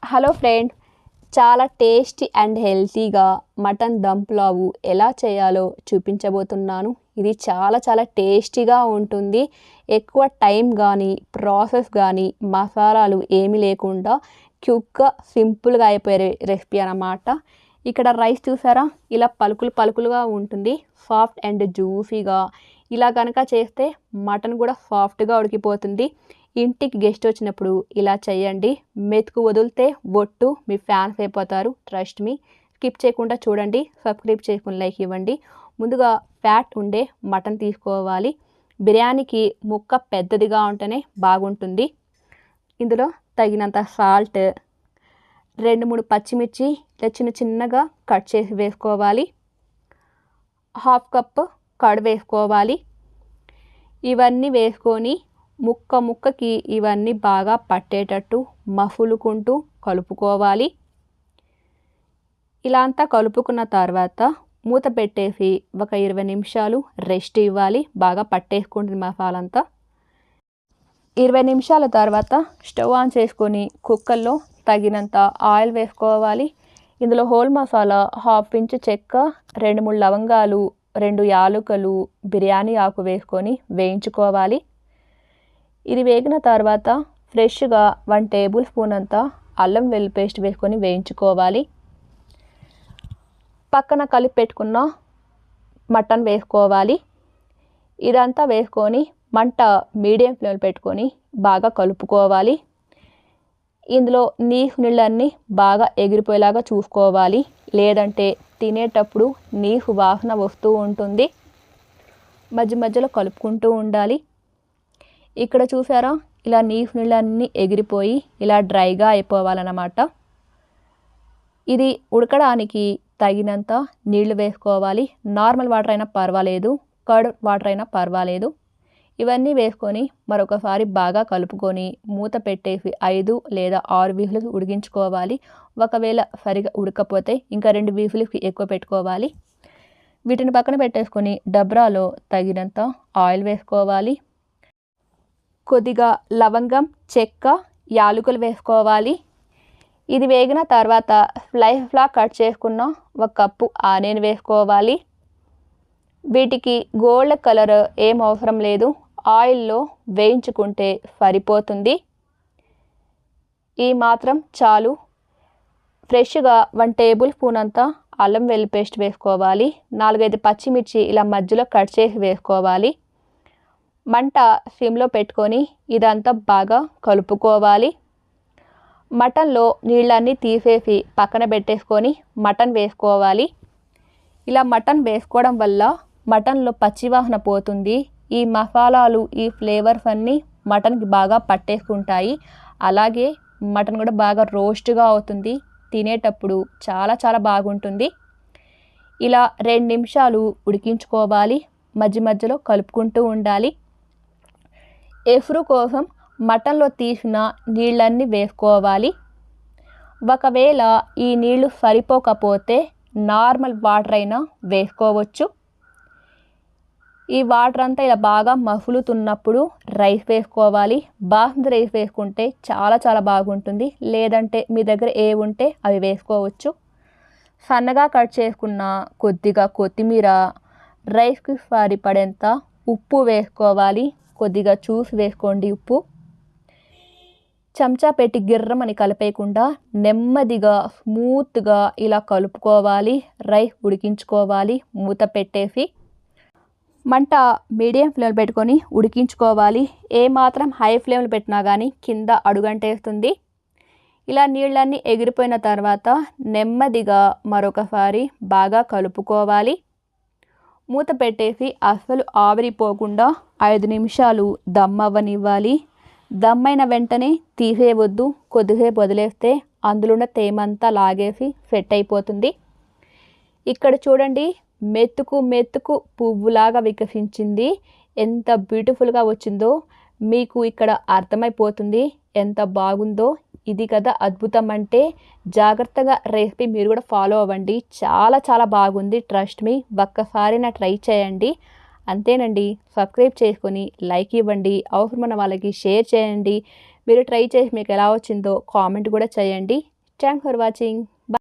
Hello friend, చాలా tasty and హెల్తీగా mutton dum పులావు ఎలా చేయాలో చూపించబోతున్నాను. ఇది చాలా టేస్టీగా ఉంటుంది. ఎక్కువ టైం కానీ ప్రాసెస్ కానీ మసాలాలు ఏమీ లేకుండా క్విక్గా సింపుల్గా అయిపోయే రెసిపీ అన్నమాట. ఇక్కడ రైస్ చూసారా, ఇలా పలుకులుగా ఉంటుంది, సాఫ్ట్ అండ్ జ్యూసీగా. ఇలా కనుక చేస్తే మటన్ కూడా సాఫ్ట్గా ఉడికిపోతుంది. ఇంటికి గెస్ట్ వచ్చినప్పుడు ఇలా చేయండి. మెతుకు వదిలితే బొట్టు మీ ఫ్యాన్స్ అయిపోతారు. Trust me. స్కిప్ చేయకుండా చూడండి, సబ్స్క్రైబ్ చేసుకుని లైక్ ఇవ్వండి. ముందుగా ఫ్యాట్ ఉండే మటన్ తీసుకోవాలి. బిర్యానీకి ముక్క పెద్దదిగా ఉంటేనే బాగుంటుంది. ఇందులో తగినంత సాల్ట్, 2-3 పచ్చిమిర్చి ఇలా చిన్నగా కట్ చేసి వేసుకోవాలి. 1/2 కప్పు కర్డ్ వేసుకోవాలి. ఇవన్నీ వేసుకొని ముక్కకి ఇవన్నీ బాగా పట్టేటట్టు మసులుకుంటూ కలుపుకోవాలి. ఇలా అంతా కలుపుకున్న తర్వాత మూత పెట్టేసి ఒక 20 నిమిషాలు రెస్ట్ ఇవ్వాలి. బాగా పట్టేసుకుంటుంది మసాలా అంతా. 20 నిమిషాల తర్వాత స్టవ్ ఆన్ చేసుకొని కుక్కర్లో తగినంత ఆయిల్ వేసుకోవాలి. ఇందులో హోల్ మసాలా, 1/2 ఇంచు చెక్క, 2-3 లవంగాలు, 2 యాలకులు, బిర్యానీ ఆకు వేసుకొని వేయించుకోవాలి. ఇది వేగిన తర్వాత ఫ్రెష్గా 1 టేబుల్ స్పూన్ అంతా అల్లం వెల్లుల్లి పేస్ట్ వేసుకొని వేయించుకోవాలి. పక్కన కలిపి పెట్టుకున్న మటన్ వేసుకోవాలి. ఇదంతా వేసుకొని మంట మీడియం ఫ్లేమ్ పెట్టుకొని బాగా కలుపుకోవాలి. ఇందులో నీళ్ళన్నీ బాగా ఎగిరిపోయేలాగా చూసుకోవాలి, లేదంటే తినేటప్పుడు నీసు వాసన వస్తూ ఉంటుంది. మధ్యలో కలుపుకుంటూ ఉండాలి. ఇక్కడ చూసారా, ఇలా నీళ్ళన్నీ ఎగిరిపోయి ఇలా డ్రైగా అయిపోవాలన్నమాట. ఇది ఉడకడానికి తగినంత నీళ్లు వేసుకోవాలి. నార్మల్ వాటర్ అయినా పర్వాలేదు, కర్డ్ వాటర్ అయినా పర్వాలేదు. ఇవన్నీ వేసుకొని మరొకసారి బాగా కలుపుకొని మూత పెట్టేసి 5 లేదా 6 విజిల్స్ ఉడికించుకోవాలి. ఒకవేళ సరిగా ఉడకపోతే ఇంకా 2 విజిల్స్కి ఎక్కువ పెట్టుకోవాలి. వీటిని పక్కన పెట్టేసుకొని డబ్రాలో తగినంత ఆయిల్ వేసుకోవాలి. కొద్దిగా లవంగం, చెక్క, యాలకులు వేసుకోవాలి. ఇది వేగిన తర్వాత స్లైస్లా కట్ చేసుకున్న 1 కప్పు ఆనియన్ వేసుకోవాలి. వీటికి గోల్డ్ కలర్ ఏం అవసరం లేదు, ఆయిల్లో వేయించుకుంటే సరిపోతుంది. ఈ మాత్రం చాలు. ఫ్రెష్గా 1 టేబుల్ స్పూన్ అంతా అల్లం వెల్లుల్లి పేస్ట్ వేసుకోవాలి. 4-5 పచ్చిమిర్చి ఇలా మధ్యలో కట్ చేసి వేసుకోవాలి. మంట సిమ్లో పెట్టుకొని ఇదంతా బాగా కలుపుకోవాలి. మటన్లో నీళ్ళన్నీ తీసేసి పక్కన పెట్టేసుకొని మటన్ వేసుకోవాలి. ఇలా మటన్ వేసుకోవడం వల్ల మటన్లో పచ్చివాసన పోతుంది. ఈ మసాలాలు, ఈ ఫ్లేవర్స్ అన్నీ మటన్కి బాగా పట్టేసుకుంటాయి. అలాగే మటన్ కూడా బాగా రోస్ట్గా అవుతుంది. తినేటప్పుడు చాలా బాగుంటుంది. ఇలా 2 నిమిషాలు ఉడికించుకోవాలి. మధ్యలో కలుపుకుంటూ ఉండాలి. ఎసురు కోసం మటన్లో తీసిన నీళ్ళన్నీ వేసుకోవాలి. ఒకవేళ ఈ నీళ్లు సరిపోకపోతే నార్మల్ వాటర్ అయినా వేసుకోవచ్చు. ఈ వాటర్ అంతా ఇలా బాగా మసులుతున్నప్పుడు రైస్ వేసుకోవాలి. బాస్మతి రైస్ వేసుకుంటే చాలా బాగుంటుంది, లేదంటే మీ దగ్గర ఏ ఉంటే అవి వేసుకోవచ్చు. సన్నగా కట్ చేసుకున్న కొద్దిగా కొత్తిమీర, రైస్కి సరిపడేంత ఉప్పు వేసుకోవాలి. కొద్దిగా చూసి వేసుకోండి ఉప్పు. చెంచా పెట్టి గిర్రమని కలిపేయకుండా నెమ్మదిగా స్మూత్గా ఇలా కలుపుకోవాలి. రైస్ ఉడికించుకోవాలి. మూత పెట్టేసి మంట మీడియం ఫ్లేమ్ పెట్టుకొని ఉడికించుకోవాలి. ఏమాత్రం హై ఫ్లేమ్లో పెట్టినా కానీ కింద అడుగంటేస్తుంది. ఇలా నీళ్ళన్నీ ఎగిరిపోయిన తర్వాత నెమ్మదిగా మరొకసారి బాగా కలుపుకోవాలి. మూత పెట్టేసి అస్సలు ఆవిరిపోకుండా 5 నిమిషాలు దమ్ అవ్వనివ్వాలి. దమ్ అయిన వెంటనే తీసేయవద్దు. కొద్దిసేపు వదిలేస్తే అందులో ఉన్న తేమంతా లాగేసి సెట్ అయిపోతుంది. ఇక్కడ చూడండి, మెతుకు పువ్వులాగా వికసించింది. ఎంత బ్యూటిఫుల్గా వచ్చిందో మీకు ఇక్కడ అర్థమైపోతుంది ఎంత బాగుందో. ఇది కదా అద్భుతం అంటే. జాగ్రత్తగా రెసిపీ మీరు కూడా ఫాలో అవ్వండి. చాలా బాగుంది. Trust me. ఒక్కసారి ట్రై చేయండి. అంతేనండి. సబ్స్క్రైబ్ చేసుకొని లైక్ ఇవ్వండి. అవసరమైన వాళ్ళకి షేర్ చేయండి. మీరు ట్రై చేసి మీకు ఎలా వచ్చిందో కామెంట్ కూడా చేయండి. Thanks for watching.